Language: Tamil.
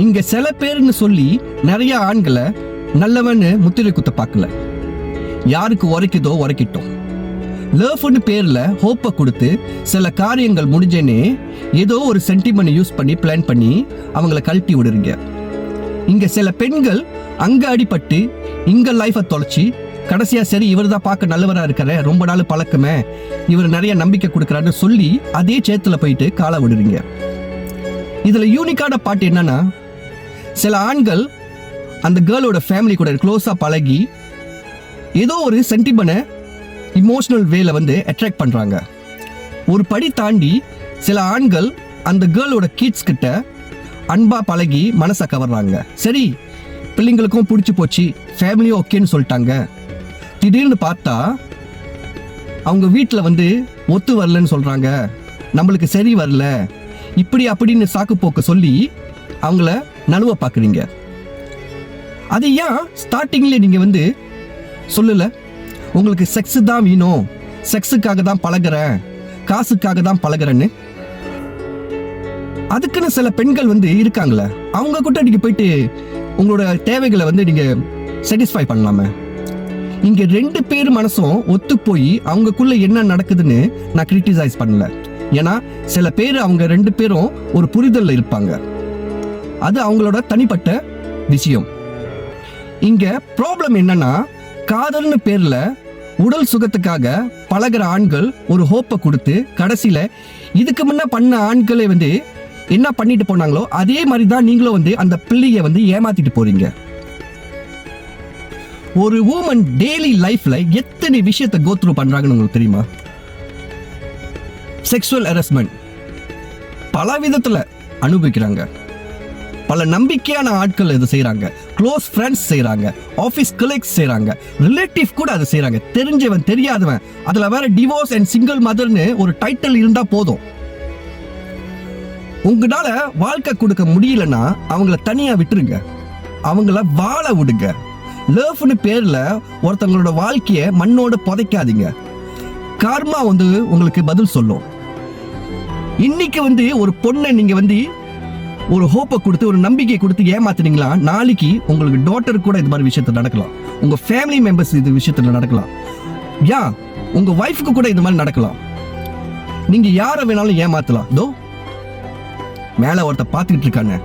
இங்க சில பேருன்னு சொல்லி நிறைய ஆண்களை நல்லவன்னு முத்திரை குத்த பார்க்கல. யாருக்கு உரைக்குதோ உரைக்கிட்டோம். லவ்னு பேர்ல ஹோப்பை கொடுத்து சில காரியங்கள் முடிஞ்சேனே ஏதோ ஒரு சென்டிமெண்ட் யூஸ் பண்ணி பிளான் பண்ணி அவங்கள கழட்டி விடுறீங்க. இங்க சில பெண்கள் அங்க அடிபட்டு இங்க லைஃபை தொலைச்சி கடைசியா சரி இவர் தான் பார்க்க நல்லவரா இருக்கிற, ரொம்ப நாள் பழக்கமே, இவர் நிறைய நம்பிக்கை கொடுக்குறாருன்னு சொல்லி அதே சேத்துல போயிட்டு காலை விடுறீங்க. இதுல யூனிக்கான பாட்டு என்னன்னா, சில ஆண்கள் அந்த கேர்ளோட ஃபேமிலி கூட க்ளோஸா பழகி ஏதோ ஒரு சென்டிமெண்ட் இமோஷனல் வேல அட்ராக்ட் பண்றாங்க. ஒரு படி தாண்டி சில ஆண்கள் அந்த கேர்ளோட கிட்ஸ் கிட்ட அன்பா பழகி மனசை கவர்றாங்க. சரி, பிள்ளைங்களுக்கும் பிடிச்சி போச்சு, ஃபேமிலியும் ஓகேன்னு சொல்லிட்டாங்க. திடீர்னு பார்த்தா அவங்க வீட்டில் ஒத்து வரலன்னு சொல்றாங்க, நம்மளுக்கு சரி வரல, இப்படி அப்படின்னு சாக்கு போக்க சொல்லி அவங்கள நழுவ பார்க்குறீங்க. அது ஏன் ஸ்டார்டிங்ல நீங்க சொல்லல, உங்களுக்கு செக்ஸ் தான் வேணும், செக்ஸுக்காக தான் பழகிறேன், காசுக்காக தான் பழகிறேன்னு? அதுக்குன்னு சில பெண்கள் இருக்காங்களே, அவங்க கிட்ட நீங்க போயிட்டு உங்களோட தேவைகளை நீங்க சாட்டிஸ்ஃபை பண்ணலாமே. இங்க ரெண்டு பேர் மனசும் ஒத்து போய் அவங்களுக்குள்ள என்ன நடக்குதுன்னு நான் கிரிட்டிசைஸ் பண்ணல. ஏன்னா சில பேர் அவங்க ரெண்டு பேரும் ஒரு புரிதல்ல இருப்பாங்க, அது அவங்களோட தனிப்பட்ட விஷயம். இங்க ப்ராப்ளம் என்னன்னா, காதல்னு பேர்ல உடல் சுகத்துக்காக பழகிற ஆண்கள் ஒரு ஹோப்பை கொடுத்து கடைசியில இதுக்கு முன்ன பண்ண ஆண்களை என்ன பண்ணிட்டு போனாங்களோ அதே மாதிரி தான் நீங்களும் அந்த பிள்ளைய ஏமாத்திட்டு போறீங்க. ஒரு ஊமன் டெய்லி லைஃப்ல எத்தனை விஷயத்தை கோ த்ரூ பண்றாங்கன்னு உங்களுக்கு தெரியுமா? செக்ஷுவல் ஹராஸ்மெண்ட் பல விதத்துல அனுபவிக்கிறாங்க. பல நம்பிக்கையான ஆட்கள் இது செய்யறாங்க, க்ளோஸ் ஃப்ரெண்ட்ஸ் செய்யறாங்க, ஆபீஸ் கலீக்ஸ் செய்யறாங்க, ரிலேட்டிவ் கூட அதை செய்யறாங்க. தெரிஞ்சவன் தெரியாதவன், அதுல வேற டிவோர்ஸ் அண்ட் சிங்கிள் மதர்னு ஒரு டைட்டில் இருந்தா போதும். உங்களால வாழ்க்கை கொடுக்க முடியலன்னா அவங்கள தனியா விட்டுருங்க, அவங்கள வாழ விடுங்க. லவ்னு பேர்ல ஒருத்தவங்களோட வாழ்க்கைய மண்ணோட புதைக்காதீங்க. கார்மா உங்களுக்கு பதில் சொல்லும். இன்னைக்கு ஒரு பொண்ணை நீங்க ஒரு ஹோப்பை கொடுத்து ஒரு நம்பிக்கை கொடுத்து ஏமாத்துனீங்களா, நாளைக்கு உங்களுக்கு டாட்டர் கூட இது மாதிரி விஷயத்துல நடக்கலாம், உங்க ஃபேமிலி மெம்பர்ஸ் இது விஷயத்துல நடக்கலாம், உங்க வைஃப்க்கு கூட இது மாதிரி நடக்கலாம். நீங்க யாரை வேணாலும் ஏமாத்தலாம். மேல ஒருத்த பாத்துக்கிட்டு இருக்காங்க,